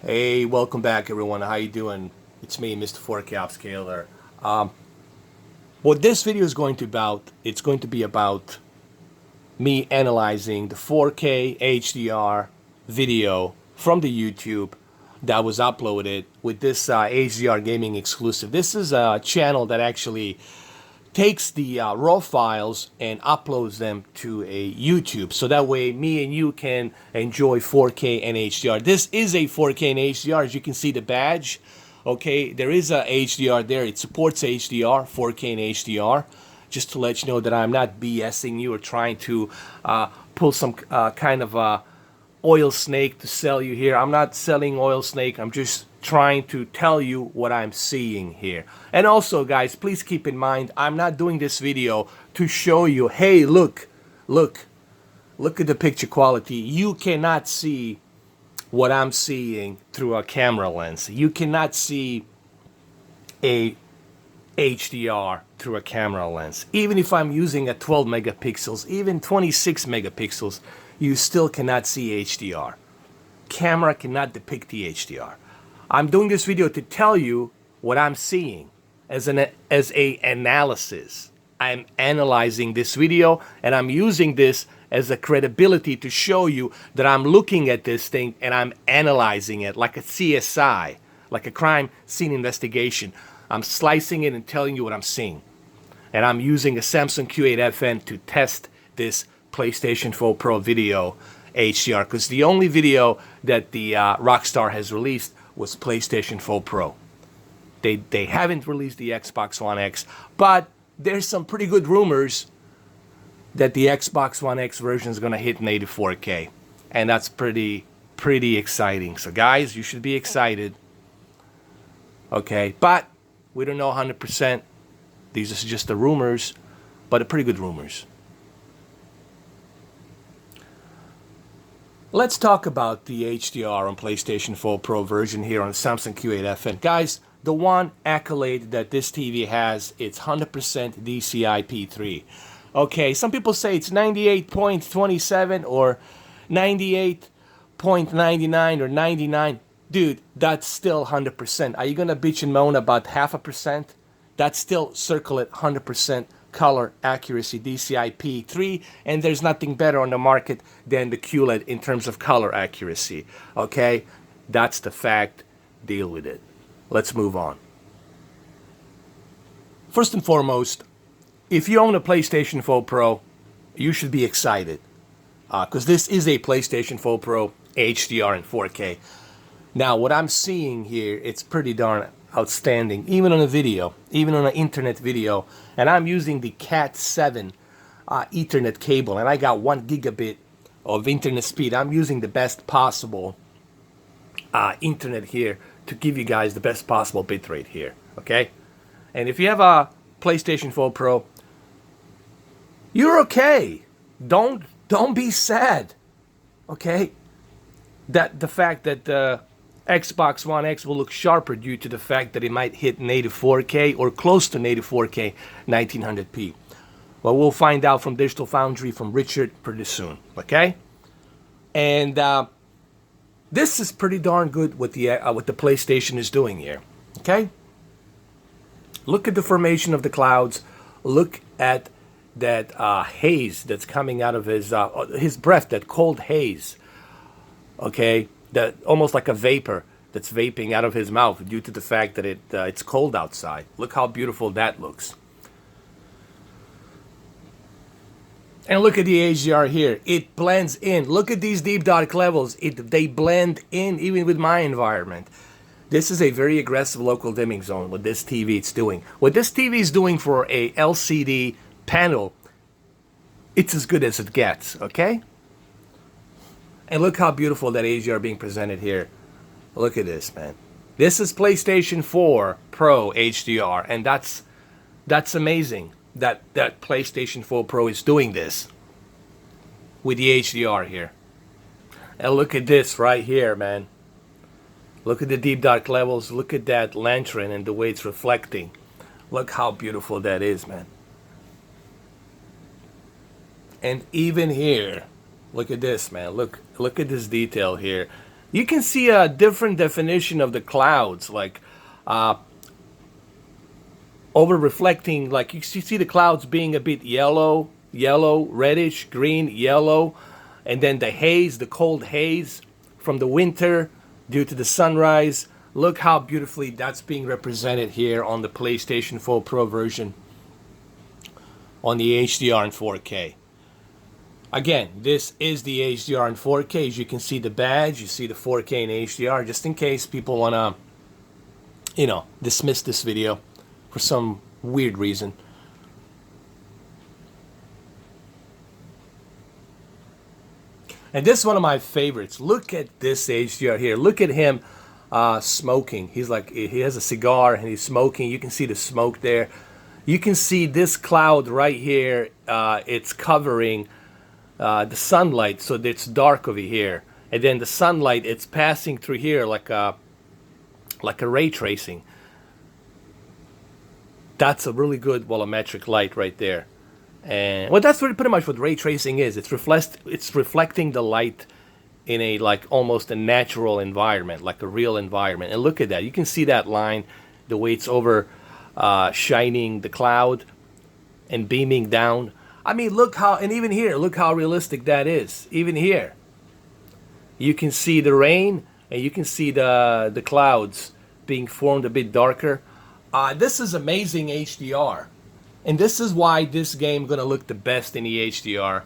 Hey, welcome back everyone. How you doing? It's me, Mr. 4K Upscaler. What this video is going to about, it's going to be about me analyzing the 4K HDR video from the YouTube that was uploaded with this HDR gaming exclusive. This is a channel that actually takes the raw files and uploads them to a YouTube, so that way me and you can enjoy 4K and HDR. This is a 4K and HDR. As you can see the badge, okay, there is a HDR there. It supports HDR, 4K and HDR. Just to let you know that I'm not BSing you or trying to pull some kind of oil snake to sell you here. I'm not selling oil snake. I'm just trying to tell you what I'm seeing here. And also, guys, please keep in mind, I'm not doing this video to show you, hey, look at the picture quality. You cannot see what I'm seeing through a camera lens. You cannot see a HDR through a camera lens. Even if I'm using a 12 megapixels, even 26 megapixels, you still cannot see HDR. Camera cannot depict the HDR. I'm doing this video to tell you what I'm seeing as a analysis. I'm analyzing this video and I'm using this as a credibility to show you that I'm looking at this thing and I'm analyzing it like a CSI, like a crime scene investigation. I'm slicing it and telling you what I'm seeing. And I'm using a Samsung Q8FN to test this PlayStation 4 Pro video HDR, because the only video that the Rockstar has released was PlayStation 4 Pro. They haven't released the Xbox One X, but there's some pretty good rumors that the Xbox One X version is going to hit native 4K, and that's pretty exciting. So guys, you should be excited. Okay, but we don't know 100%. These are just the rumors, but they're pretty good rumors. Let's talk about the HDR on PlayStation 4 Pro version here on Samsung Q8FN. Guys, the one accolade that this TV has, it's 100% DCI-P3. Okay, some people say it's 98.27 or 98.99 or 99. Dude, that's still 100%. Are you gonna bitch and moan about 0.5%? That's still, circle it, 100% color accuracy, DCI-P3, and there's nothing better on the market than the QLED in terms of color accuracy. Okay, that's the fact. Deal with it. Let's move on. First and foremost, if you own a PlayStation 4 Pro, you should be excited, because this is a PlayStation 4 Pro HDR in 4K. Now, what I'm seeing here, it's pretty darn outstanding, even on a video, even on an internet video. And I'm using the Cat 7 Ethernet cable, and I got 1 gigabit of internet speed. I'm using the best possible internet here to give you guys the best possible bitrate here, okay? And if you have a PlayStation 4 Pro, you're okay. Don't be sad, okay? That the fact that the Xbox One X will look sharper due to the fact that it might hit native 4K or close to native 4K 1900p. Well, we'll find out from Digital Foundry, from Richard, pretty soon, okay? And this is pretty darn good what the PlayStation is doing here, okay? Look at the formation of the clouds. Look at that haze that's coming out of his breath, that cold haze, okay? That almost like a vapor that's vaping out of his mouth due to the fact that it's cold outside. Look how beautiful that looks. And look at the HDR here. It blends in. Look at these deep dark levels. They blend in even with my environment. This is a very aggressive local dimming zone, what this TV is doing. What this TV is doing for a LCD panel, it's as good as it gets, okay? And look how beautiful that HDR being presented here. Look at this, man. This is PlayStation 4 Pro HDR, and that's amazing that PlayStation 4 Pro is doing this with the HDR here. And look at this right here, man. Look at the deep dark levels. Look at that lantern and the way it's reflecting. Look how beautiful that is, man. And even here, look at this, man. Look at this detail here. You can see a different definition of the clouds, like over reflecting, like you see the clouds being a bit yellow, reddish, green, yellow, and then the haze, the cold haze from the winter due to the sunrise. Look how beautifully that's being represented here on the PlayStation 4 Pro version on the HDR and 4K. Again, this is the HDR and 4K. As you can see the badge, you see the 4K and HDR, just in case people want to, you know, dismiss this video for some weird reason. And this is one of my favorites. Look at this HDR here. Look at him smoking. He's like, he has a cigar and he's smoking. You can see the smoke there. You can see this cloud right here. It's covering the sunlight, so it's dark over here, and then the sunlight, it's passing through here like a ray tracing. That's a really good volumetric light right there. And well, that's pretty much what ray tracing is. It's reflecting the light in a like almost a natural environment, like a real environment. And look at that. You can see that line, the way it's over shining the cloud and beaming down. I mean, look how, and even here, look how realistic that is. Even here, you can see the rain and you can see the clouds being formed a bit darker. This is amazing HDR. And this is why this game gonna look the best in the HDR.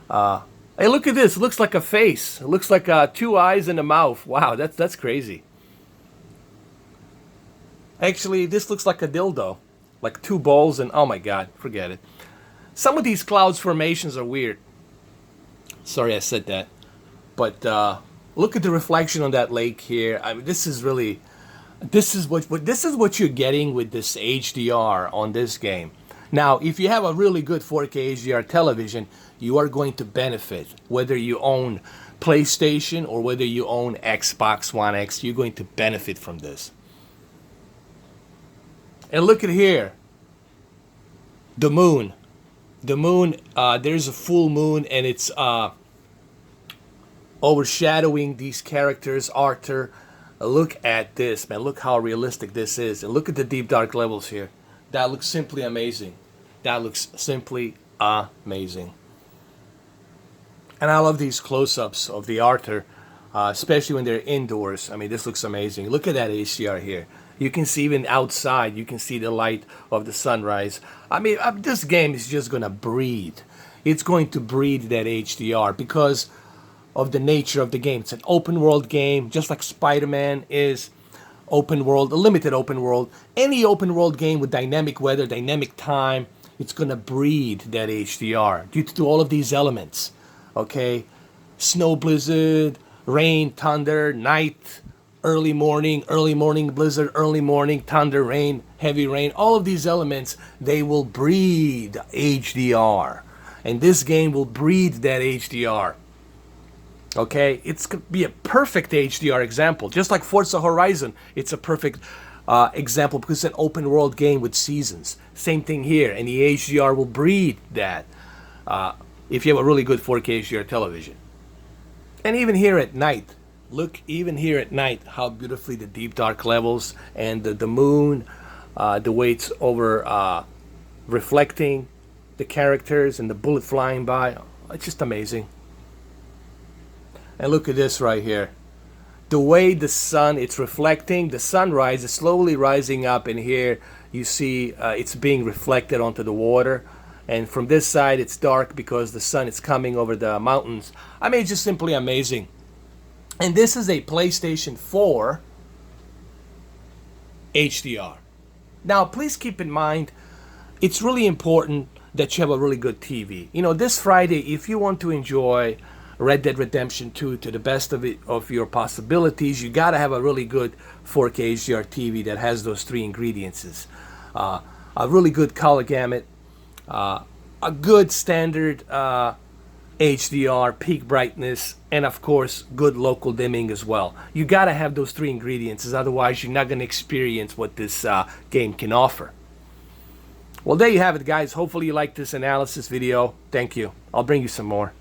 Hey, look at this. It looks like a face. It looks like 2 eyes and a mouth. Wow, that's crazy. Actually, this looks like a dildo. Like 2 balls and, oh my god, forget it. Some of these clouds formations are weird. Sorry I said that. But look at the reflection on that lake here. I mean, this is really, this is what you're getting with this HDR on this game. Now, if you have a really good 4K HDR television, you are going to benefit. Whether you own PlayStation or whether you own Xbox One X, you're going to benefit from this. And look at here. The moon. The moon, there's a full moon and it's overshadowing these characters. Arthur, look at this, man. Look how realistic this is. And look at the deep dark levels here. That looks simply amazing. That looks simply amazing. And I love these close-ups of the Arthur, especially when they're indoors. I mean, this looks amazing. Look at that HDR here. You can see even outside, you can see the light of the sunrise. I mean, this game is just going to breathe. It's going to breathe that HDR because of the nature of the game. It's an open world game, just like Spider-Man is open world, a limited open world. Any open world game with dynamic weather, dynamic time, it's going to breathe that HDR due to all of these elements. Okay? Snow blizzard, rain, thunder, night, early morning blizzard, early morning thunder, rain, heavy rain. All of these elements, they will breathe HDR. And this game will breathe that HDR. Okay? It's going to be a perfect HDR example. Just like Forza Horizon, it's a perfect example because it's an open world game with seasons. Same thing here. And the HDR will breathe that if you have a really good 4K HDR television. And even here at night, look, even here at night, how beautifully the deep dark levels and the moon, the way it's over reflecting the characters and the bullet flying by. It's just amazing. And look at this right here. The way the sun, it's reflecting, the sunrise is slowly rising up, and here you see it's being reflected onto the water. And from this side, it's dark because the sun is coming over the mountains. I mean, it's just simply amazing. And this is a PlayStation 4 HDR. Now, please keep in mind, it's really important that you have a really good TV. You know, this Friday, if you want to enjoy Red Dead Redemption 2 to the best of your possibilities, you got to have a really good 4K HDR TV that has those 3 ingredients. A really good color gamut, a good standard HDR, peak brightness, and of course, good local dimming as well. You got to have those 3 ingredients, otherwise you're not going to experience what this game can offer. Well, there you have it, guys. Hopefully you liked this analysis video. Thank you. I'll bring you some more.